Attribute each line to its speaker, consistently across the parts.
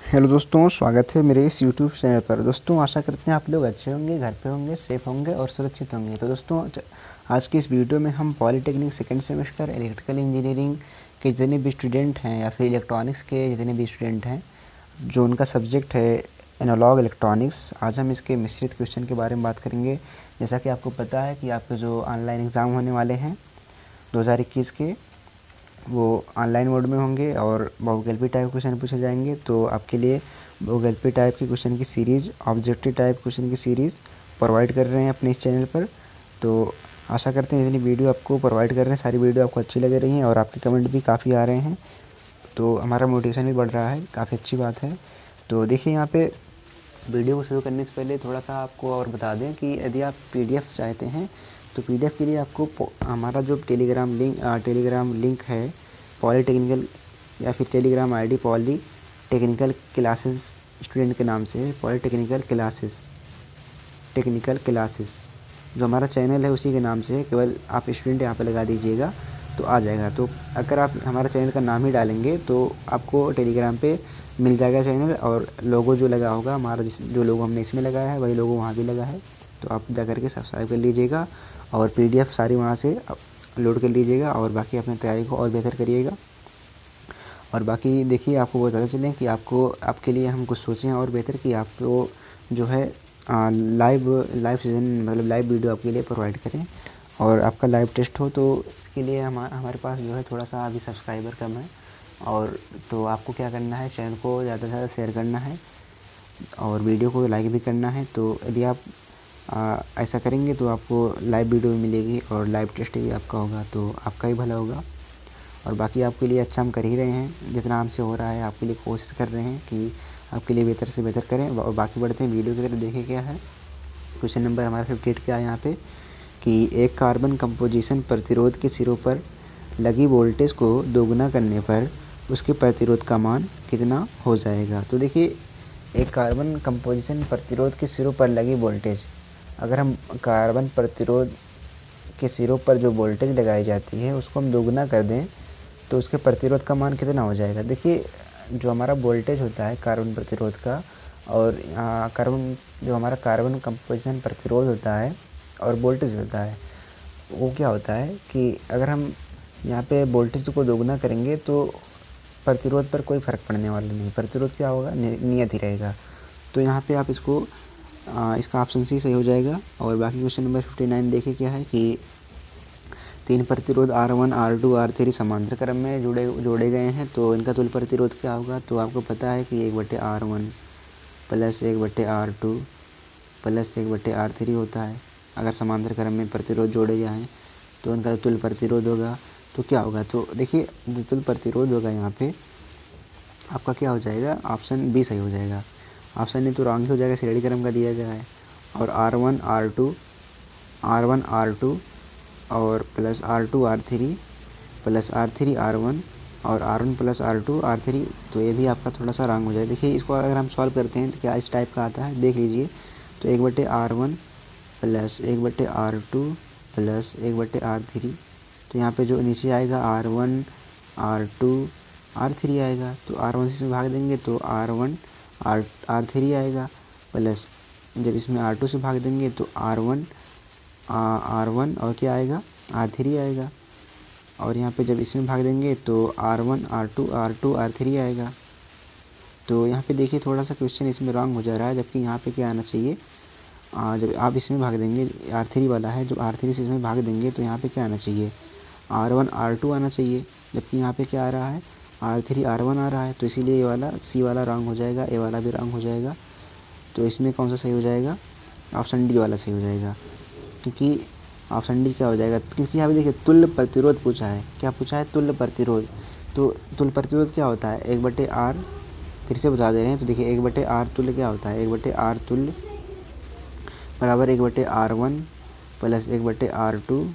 Speaker 1: Hello दोस्तों, स्वागत है मेरे इस यूट्यूब चैनल पर। दोस्तों, आशा करते हैं आप लोग अच्छे होंगे, घर पे होंगे, सेफ होंगे और सुरक्षित होंगे। तो दोस्तों, आज की इस वीडियो में हम polytechnic second semester electrical engineering के जितने भी स्टूडेंट हैं या फिर इलेक्ट्रॉनिक्स के जितने भी स्टूडेंट हैं, जो उनका सब्जेक्ट है एनालॉग इलेक्ट्रॉनिक्स, आज हम इसके मिश्रित क्वेश्चन के बारे में बात करेंगे। जैसा कि आपको पता है कि आपके जो ऑनलाइन एग्ज़ाम होने वाले हैं 2021 के, वो ऑनलाइन मोड में होंगे और बहुकल्पीय टाइप क्वेश्चन पूछे जाएंगे। तो आपके लिए बहुकल्पीय टाइप के क्वेश्चन की सीरीज़, ऑब्जेक्टिव टाइप क्वेश्चन की सीरीज़ प्रोवाइड कर रहे हैं अपने इस चैनल पर। तो आशा करते हैं जितनी वीडियो आपको प्रोवाइड कर रहे हैं सारी वीडियो आपको अच्छी लग रही हैं और आपके कमेंट भी काफ़ी आ रहे हैं, तो हमारा मोटिवेशन भी बढ़ रहा है, काफ़ी अच्छी बात है। तो देखिए, यहाँ पे वीडियो को शुरू करने से पहले थोड़ा सा आपको और बता दें कि यदि आप पीडीएफ चाहते हैं तो पीडीएफ के लिए आपको हमारा जो टेलीग्राम लिंक है पॉलीटेक्निकल, या फिर Telegram ID polytechnical classes student के नाम से है, टेक्निकल क्लासेस जो हमारा चैनल है उसी के नाम से है। केवल आप स्टूडेंट यहाँ पे लगा दीजिएगा तो आ जाएगा। तो अगर आप हमारे चैनल का नाम ही डालेंगे तो आपको टेलीग्राम पे मिल जाएगा चैनल, और लोगो जो लगा होगा हमारा, जो लोगो हमने इसमें लगाया है वही लोगो वहाँ भी लगा है। तो आप जा करके सब्सक्राइब कर लीजिएगा और पीडीएफ सारी वहाँ से लोड कर लीजिएगा और बाकी अपनी तैयारी को और बेहतर करिएगा। और बाकी देखिए, आपको बहुत ज़्यादा चलें कि आपको आपके लिए हम कुछ सोचें और बेहतर कि आपको जो है लाइव सीजन मतलब लाइव वीडियो आपके लिए प्रोवाइड करें और आपका लाइव टेस्ट हो। तो इसके लिए हमारे पास जो है थोड़ा सा अभी सब्सक्राइबर कम है, और तो आपको क्या करना है, चैनल को ज़्यादा से ज़्यादा शेयर करना है और वीडियो को लाइक भी करना है। तो यदि आप ऐसा करेंगे तो आपको लाइव वीडियो भी मिलेगी और लाइव टेस्ट भी आपका होगा, तो आपका ही भला होगा। और बाकी आपके लिए अच्छा हम कर ही रहे हैं, जितना हमसे हो रहा है आपके लिए कोशिश कर रहे हैं कि आपके लिए बेहतर से बेहतर करें। और बाकी बढ़ते हैं वीडियो की तरफ। देखें क्या है क्वेश्चन नंबर हमारा 58 क्या है यहाँ पे, कि एक कार्बन कंपोजिशन प्रतिरोध के सिरों पर लगी वोल्टेज को दोगुना करने पर उसके प्रतिरोध का मान कितना हो जाएगा। तो देखिए, एक कार्बन कंपोजिशन प्रतिरोध के सिरों पर लगी वोल्टेज, अगर हम कार्बन प्रतिरोध के सिरों पर जो वोल्टेज लगाई जाती है उसको हम दोगुना कर दें तो उसके प्रतिरोध का मान कितना हो जाएगा। देखिए, जो हमारा वोल्टेज होता है कार्बन प्रतिरोध का, और जो हमारा कार्बन कंपोजिशन प्रतिरोध होता है और वोल्टेज होता है, वो क्या होता है कि अगर हम यहाँ पे वोल्टेज को दोगुना करेंगे तो प्रतिरोध पर कोई फ़र्क पड़ने वाला नहीं, प्रतिरोध क्या होगा, नियत ही रहेगा। तो यहाँ पे आप इसका ऑप्शन सी सही हो जाएगा। और बाकी क्वेश्चन नंबर 59 देखिए क्या है, कि तीन प्रतिरोध R1, R2, R3 समांतर क्रम में जोड़े गए हैं, तो इनका तुल्य प्रतिरोध क्या होगा। तो आपको पता है कि 1/R1 plus 1/R2 plus 1/R3 होता है। अगर समांतर क्रम में प्रतिरोध जोड़े गए हैं तो इनका तुल्य प्रतिरोध होगा। तो क्या होगा, तो देखिए जो तुल्य प्रतिरोध होगा यहाँ पे आपका क्या हो जाएगा, ऑप्शन बी सही हो जाएगा। ऑप्शन ए तो रॉन्ग हो जाएगा, श्रेणी क्रम का दिया गया है। और R1 R2 और plus R2 R3 plus R3 R1 और R1 प्लस R2 R3, तो ये भी आपका थोड़ा सा रॉन्ग हो जाएगा। देखिए, इसको अगर हम सॉल्व करते हैं तो क्या इस टाइप का आता है, देख लीजिए। तो 1/R1 plus 1/R2 plus 1/R3, तो यहाँ पे जो नीचे आएगा R1 R2 R3 आएगा, तो R1 से इसमें भाग देंगे तो R1 R3 आएगा, प्लस जब इसमें R2 से भाग देंगे तो R1 और क्या आएगा, R3 आएगा। और यहाँ पे जब इसमें भाग देंगे तो R1 R2 R3 आएगा। तो यहाँ पे देखिए थोड़ा सा क्वेश्चन इसमें रॉन्ग हो जा रहा है, जबकि यहाँ पे क्या आना चाहिए, जब आप इसमें भाग देंगे, R3 वाला है, जब R3 से इसमें भाग देंगे तो यहाँ पे क्या आना चाहिए, R1 R2 आना चाहिए, जबकि यहाँ पे क्या आ रहा है, R3 R1 आ रहा है। तो इसीलिए ये वाला सी वाला रॉन्ग हो जाएगा, ए वाला भी रॉन्ग हो जाएगा। तो इसमें कौन सा सही हो जाएगा, ऑप्शन डी वाला सही हो जाएगा। क्योंकि ऑप्शन डी क्या हो जाएगा, क्योंकि यहाँ पे देखिए तुल्य प्रतिरोध पूछा है। क्या पूछा है, तुल्य प्रतिरोध। तो तुल्य प्रतिरोध क्या होता है, 1/R, फिर से बता दे रहे हैं। तो देखिए 1/R तुल्य क्या होता है, 1/R तुल्य बराबर 1/R1 plus 1/R2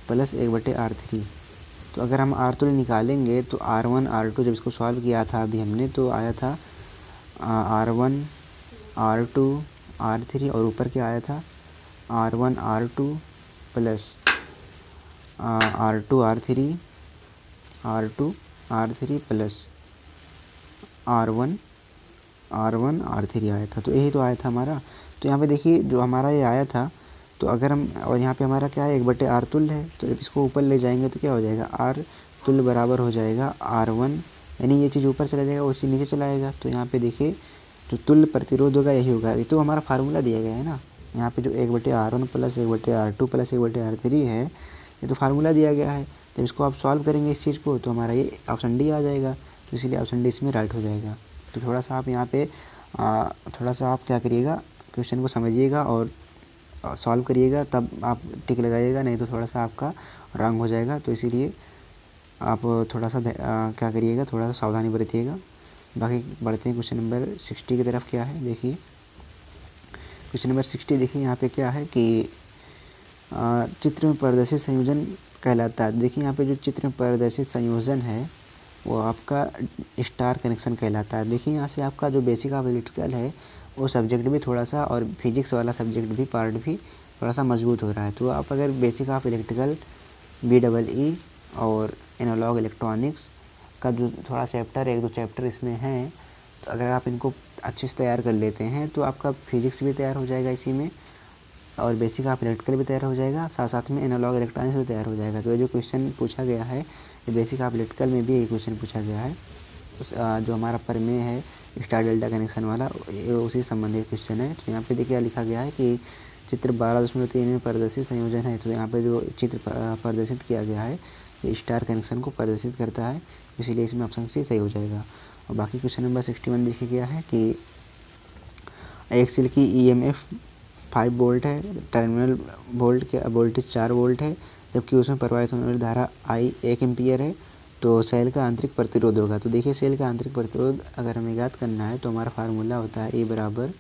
Speaker 1: plus 1/R3। तो अगर हम R तुल्य निकालेंगे तो R1 R2, जब इसको सॉल्व किया था अभी हमने, तो आया था R1 R2 R3, और ऊपर क्या आया था, R1 R2 plus R2 R3 plus R1 R1 R3 आया था। तो यही तो आया था हमारा। तो यहाँ पे देखिए जो हमारा ये आया था, तो अगर हम, और यहाँ पे हमारा क्या है, 1/R तुल्य है। तो जब इसको ऊपर ले जाएंगे तो क्या हो जाएगा, R तुल्य बराबर हो जाएगा R1, यानी ये चीज़ ऊपर चला जाएगा, वो चीज़ नीचे चला आएगा। तो यहाँ पे देखिए जो तुल्य प्रतिरोध होगा यही होगा। ये तो हमारा फार्मूला दिया गया है ना, यहाँ पे जो 1/R1 plus 1/R2 plus 1/R3 है, ये तो फार्मूला दिया गया है। जब इसको आप सॉल्व करेंगे इस चीज़ को, तो हमारा ये ऑप्शन डी आ जाएगा। तो इसीलिए ऑप्शन डी इसमें राइट हो जाएगा। तो थोड़ा सा आप यहाँ पे थोड़ा सा आप क्या करिएगा, क्वेश्चन को समझिएगा और सॉल्व करिएगा, तब आप टिक लगाइएगा, नहीं तो थोड़ा सा आपका रॉन्ग हो जाएगा। तो इसीलिए आप थोड़ा सा क्या करिएगा, थोड़ा सा सावधानी बरतिएगा। बाकी बढ़ते हैं क्वेश्चन नंबर 60 की तरफ। क्या है देखिए, क्वेश्चन नंबर 60 देखिए यहाँ पे क्या है कि चित्र में प्रदर्शित संयोजन कहलाता है। देखिए यहाँ पे जो चित्र में प्रदर्शित संयोजन है वो आपका स्टार कनेक्शन कहलाता है। देखिए यहाँ से आपका जो बेसिक ऑफ इलेक्ट्रिकल है वो सब्जेक्ट भी थोड़ा सा, और फिजिक्स वाला सब्जेक्ट भी पार्ट भी थोड़ा सा मजबूत हो रहा है। तो आप अगर बेसिक ऑफ इलेक्ट्रिकल BEE और एनालॉग इलेक्ट्रॉनिक्स का जो थोड़ा चैप्टर, 1-2 चैप्टर इसमें हैं, तो अगर आप इनको अच्छे से तैयार कर लेते हैं तो आपका फिजिक्स भी तैयार हो जाएगा इसी में, और बेसिक ऑफ इलेक्ट्रिकल भी तैयार हो जाएगा, साथ साथ में एनालॉग इलेक्ट्रॉनिक्स भी तैयार हो जाएगा। तो ये जो क्वेश्चन पूछा गया है, ये बेसिक ऑफ इलेक्ट्रिकल में भी ये क्वेश्चन पूछा गया है। जो हमारा प्रमेय है स्टार डेल्टा कनेक्शन वाला, उसी संबंधित क्वेश्चन है। तो यहाँ पे देखिए लिखा गया है कि चित्र 12.3 में प्रदर्शित संयोजन है। तो यहाँ पे जो चित्र प्रदर्शित किया गया है ये स्टार कनेक्शन को प्रदर्शित करता है, इसीलिए इसमें ऑप्शन सी सही हो जाएगा। और बाकी क्वेश्चन नंबर 61 देखिए गया है कि एक सेल की EMF 5 वोल्ट है, टर्मिनल वोल्टेज 4 वोल्ट है, जबकि उसमें प्रवाहित होने वाली धारा I 1 एम्पियर है। तो सेल का आंतरिक प्रतिरोध होगा। तो देखिए सेल का आंतरिक प्रतिरोध अगर हमें ज्ञात करना है तो हमारा फार्मूला होता है E बराबर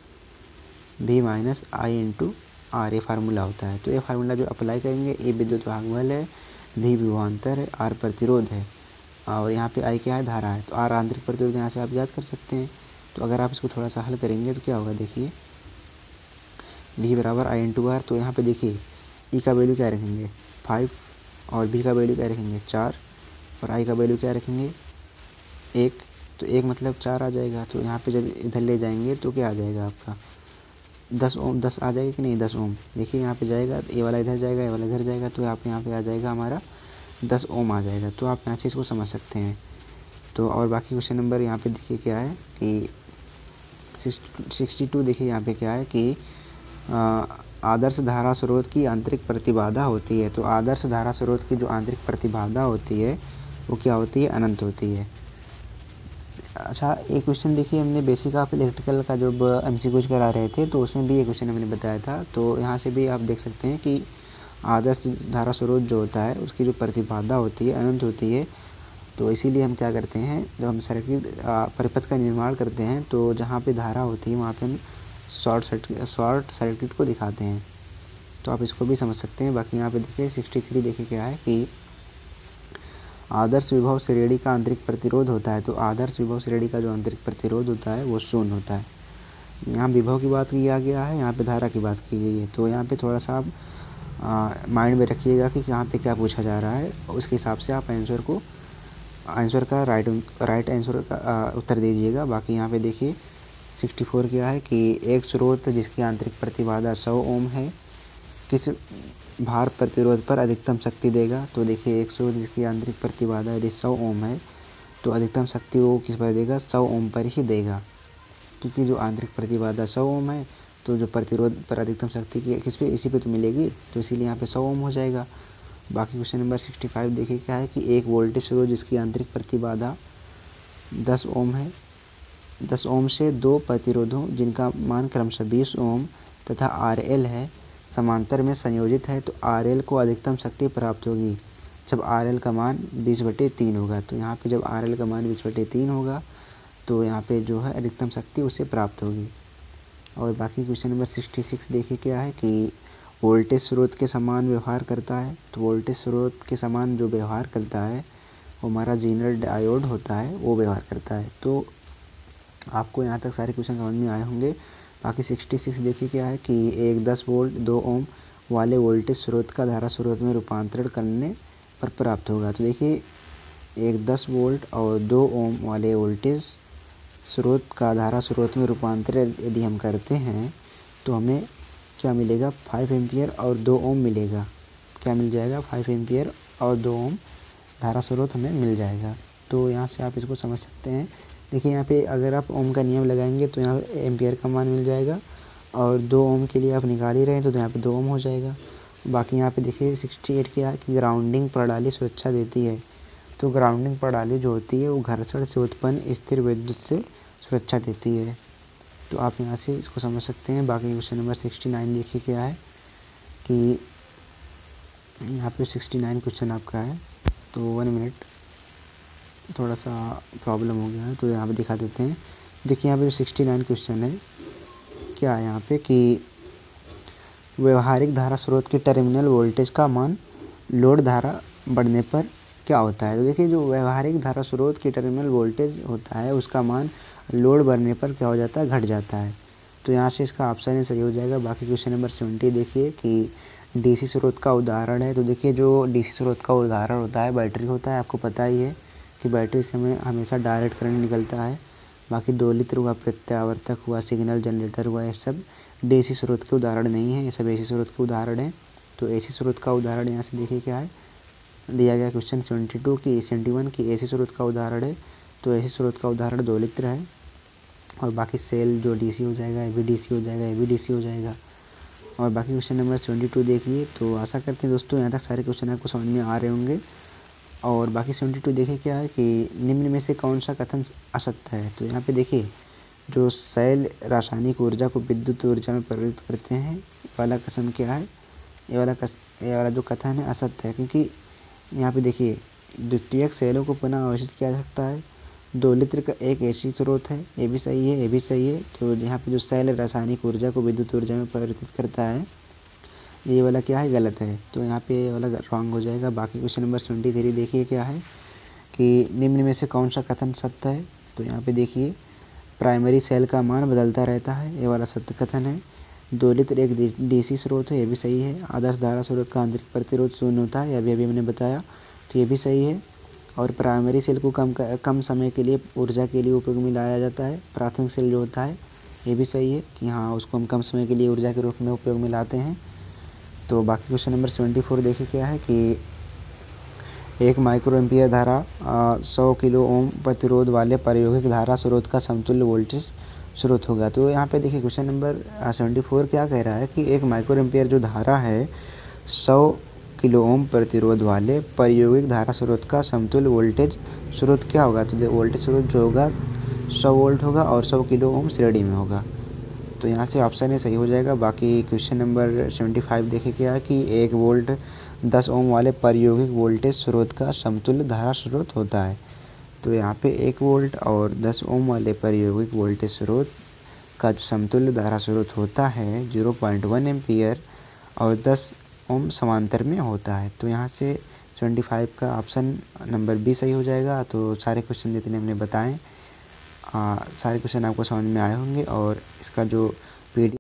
Speaker 1: V minus I into R, ये फार्मूला होता है। तो ये फार्मूला जो अप्लाई करेंगे, E विद्युत भागबल है, V विभवांतर है, R प्रतिरोध है, और यहाँ पे I क्या है, धारा है। तो R आंतरिक प्रतिरोध यहाँ से आप याद कर सकते हैं। तो अगर आप इसको थोड़ा सा हल करेंगे तो क्या होगा, देखिए V बराबर I इंटू R। तो यहाँ पे देखिए E का वैल्यू क्या रखेंगे 5, और V का वैल्यू क्या रखेंगे 4, और I का वैल्यू क्या रखेंगे 1। तो 1 मतलब 4 आ जाएगा। तो यहाँ पे जब इधर ले जाएंगे तो क्या आ जाएगा आपका 10 ओम, 10 आ जाएगा कि नहीं, 10 ओम। देखिए यहाँ पे जाएगा, ये वाला इधर जाएगा, ये वाला इधर जाएगा, तो यहाँ पे आ जाएगा हमारा 10 ओम आ जाएगा। तो आप यहाँ से इसको समझ सकते हैं। तो और बाकी क्वेश्चन नंबर यहाँ पे देखिए क्या है कि 62 देखिए यहाँ पे क्या है कि आदर्श धारा स्रोत की आंतरिक प्रतिबाधा होती है। तो आदर्श धारा स्रोत की जो आंतरिक प्रतिबाधा होती है वो क्या होती है, अनंत होती है। अच्छा, एक क्वेश्चन देखिए, हमने बेसिक ऑफ इलेक्ट्रिकल का जब MCQs करा रहे थे तो उसमें भी ये क्वेश्चन हमने बताया था। तो यहाँ से भी आप देख सकते हैं कि आदर्श धारा स्रोत जो होता है उसकी जो प्रतिबाधा होती है अनंत होती है। तो इसीलिए हम क्या करते हैं, जब हम सर्किट परिपथ का निर्माण करते हैं तो जहाँ पे धारा होती है वहाँ पे हम शॉर्ट सर्किट को दिखाते हैं। तो आप इसको भी समझ सकते हैं। बाकी यहाँ पे देखिए 63 देखिए क्या है कि आदर्श विभव श्रेणी का आंतरिक प्रतिरोध होता है। तो आदर्श विभव श्रेणी का जो आंतरिक प्रतिरोध होता है वो शून्य होता है। यहाँ विभव की बात किया गया है, यहाँ पे धारा की बात की गई है। तो यहाँ पे थोड़ा सा आप माइंड में रखिएगा कि यहाँ पे क्या पूछा जा रहा है, उसके हिसाब से आप आंसर का राइट आंसर का उत्तर दीजिएगा। बाकी यहाँ पे देखिए 64 क्या है कि एक स्रोत जिसकी आंतरिक प्रतिबाधा 100 ओम है किस भार प्रतिरोध पर अधिकतम शक्ति देगा। तो देखिए एक स्रोत जिसकी आंतरिक प्रतिबाधा यदि 100 ओम है तो अधिकतम शक्ति वो किस पर देगा, 100 ओम पर ही देगा, क्योंकि जो आंतरिक प्रतिबाधा 100 ओम है तो जो प्रतिरोध पर अधिकतम शक्ति की किस पे, इसी पे तो मिलेगी। तो इसीलिए यहाँ पे 100 ओम हो जाएगा। बाकी क्वेश्चन नंबर 65 देखिए क्या है कि एक वोल्टेज स्रोत जिसकी आंतरिक प्रतिबाधा 10 ओम है, 10 ओम से दो प्रतिरोधों जिनका मान क्रमशः 20 ओम तथा RL है समांतर में संयोजित है, तो RL को अधिकतम शक्ति प्राप्त होगी जब RL का मान 20/3 होगा। तो यहाँ पे जब RL का मान 20/3 होगा तो यहाँ पे जो है अधिकतम शक्ति उसे प्राप्त होगी। और बाकी क्वेश्चन नंबर 66 देखिए क्या है कि वोल्टेज स्रोत के समान व्यवहार करता है। तो वोल्टेज स्रोत के समान जो व्यवहार करता है वो हमारा जीनर डायोड होता है, वो व्यवहार करता है। तो आपको यहाँ तक सारे क्वेश्चन समझ में आए होंगे। बाकी 66 देखिए क्या है कि एक 10 वोल्ट 2 ओम वाले वोल्टेज स्रोत का धारा स्रोत में रूपांतरण करने पर प्राप्त होगा। तो देखिए एक 10 वोल्ट और 2 ओम वाले वोल्टेज स्रोत का धारा स्रोत में रूपांतर यदि हम करते हैं तो हमें क्या मिलेगा, 5 एम्पियर और 2 ओम मिलेगा। क्या मिल जाएगा, 5 एम्पियर और 2 ओम धारा स्रोत हमें मिल जाएगा। तो यहाँ से आप इसको समझ सकते हैं। देखिए यहाँ पे अगर आप ओम का नियम लगाएंगे तो यहाँ एम्पियर का मान मिल जाएगा, और 2 ओम के लिए आप निकाल ही रहे हैं तो यहाँ पे 2 ओम हो जाएगा। बाकी यहाँ पे देखिए 68 क्या है कि ग्राउंडिंग प्रणाली सुरक्षा देती है। तो ग्राउंडिंग प्रणाली जो होती है वो घर्षण से उत्पन्न स्थिर विद्युत से सुरक्षा देती है। तो आप यहाँ से इसको समझ सकते हैं। बाकी क्वेश्चन नंबर 69 देखिए क्या है कि यहाँ पे 69 क्वेश्चन आपका है। तो 1 मिनट, थोड़ा सा प्रॉब्लम हो गया है तो यहाँ पे दिखा देते हैं। देखिए यहाँ पे 69 क्वेश्चन है, क्या है यहाँ पे कि व्यवहारिक धारा स्रोत के टर्मिनल वोल्टेज का मान लोड धारा बढ़ने पर क्या होता है। तो देखिए जो व्यवहारिक धारा स्रोत की टर्मिनल वोल्टेज होता है उसका मान लोड बढ़ने पर क्या हो जाता है, घट जाता है। तो यहाँ से इसका ऑप्शन ही सही हो जाएगा। बाकी क्वेश्चन नंबर 70 देखिए कि डीसी स्रोत का उदाहरण है। तो देखिए जो डीसी स्रोत का उदाहरण होता है बैटरी होता है, आपको पता ही है कि बैटरी से हमें हमेशा डायरेक्ट करंट निकलता है। बाकी दोलित्र हुआ, प्रत्यावर्तक हुआ, सिग्नल जनरेटर हुआ, ये सब डीसी स्रोत के उदाहरण नहीं है, ये सब एसी स्रोत के उदाहरण हैं। तो एसी स्रोत का उदाहरण यहाँ से देखिए क्या है दिया गया क्वेश्चन 72 की 71 की एसी स्रोत का उदाहरण है। तो एसी स्रोत का उदाहरण दोलित्र है, और बाकी सेल जो डीसी हो जाएगा, ये भी डीसी हो जाएगा, ये भी डीसी हो जाएगा। और बाकी क्वेश्चन नंबर 72 देखिए। तो आशा करते हैं दोस्तों यहाँ तक सारे क्वेश्चन आपको समझ में आ रहे होंगे। और बाकी 72 देखिए क्या है कि निम्न में से कौन सा कथन असत्य है। तो यहाँ पे देखिए जो सेल रासायनिक ऊर्जा को विद्युत ऊर्जा में परिवर्तित करते हैं, ये वाला कथन क्या है, ये वाला जो कथन है असत्य है। क्योंकि यहाँ पे देखिए द्वितीयक सेलों को पुनः आवेशित किया जा सकता है, दोलित्र का एक एसी स्रोत है, ये भी सही है, ये भी सही है। तो यहाँ पे जो सेल रासायनिक ऊर्जा को विद्युत ऊर्जा में परिवर्तित करता है, ये वाला क्या है, गलत है। तो यहाँ पे ये वाला रॉन्ग हो जाएगा। बाकी क्वेश्चन नंबर 73 देखिए क्या है कि निम्न में से कौन सा कथन सत्य है। तो यहाँ पे देखिए प्राइमरी सेल का मान बदलता रहता है, ये वाला सत्य कथन है। दोलित्र एक डीसी स्रोत है, ये भी सही है। आदर्श धारा स्रोत का आंतरिक प्रतिरोध शून्य होता है, अभी मैंने बताया, तो ये भी सही है। और प्राइमरी सेल को कम समय के लिए ऊर्जा के लिए उपयोग में लाया जाता है। प्राथमिक सेल जो होता है ये भी सही है कि हाँ उसको हम कम समय के लिए ऊर्जा के रूप में उपयोग में लाते हैं। तो बाकी क्वेश्चन नंबर 74 देखिए क्या है कि 1 माइक्रो एम्पियर धारा 100 किलो ओम प्रतिरोध वाले प्रायोगिक धारा स्रोत का समतुल्य वोल्टेज स्रोत होगा। तो यहाँ पे देखिए क्वेश्चन नंबर 74 क्या कह रहा है कि 1 माइक्रो एम्पियर जो धारा है 100 किलो ओम प्रतिरोध वाले प्रायोगिक धारा स्रोत का समतुल्य वोल्टेज स्रोत क्या होगा। तो वोल्टेज स्रोत जो होगा 100 वोल्ट होगा और 100 किलो ओम श्रेणी में होगा। तो यहाँ से ऑप्शन ही सही हो जाएगा। बाकी क्वेश्चन नंबर 75 देखिए क्या है कि 1 वोल्ट 10 ओम वाले प्रायोगिक वोल्टेज स्रोत का समतुल्य धारा स्रोत होता है। तो यहाँ पे 1 वोल्ट और 10 ओम वाले प्रायोगिक वोल्टेज स्रोत का जो समतुल्य धारा स्रोत होता है 0.1 एम्पियर और 10 ओम समांतर में होता है। तो यहाँ से 75 का ऑप्शन नंबर बी सही हो जाएगा। तो सारे क्वेश्चन जितने हमने बताएं सारे क्वेश्चन आपको समझ में आए होंगे, और इसका जो पीडी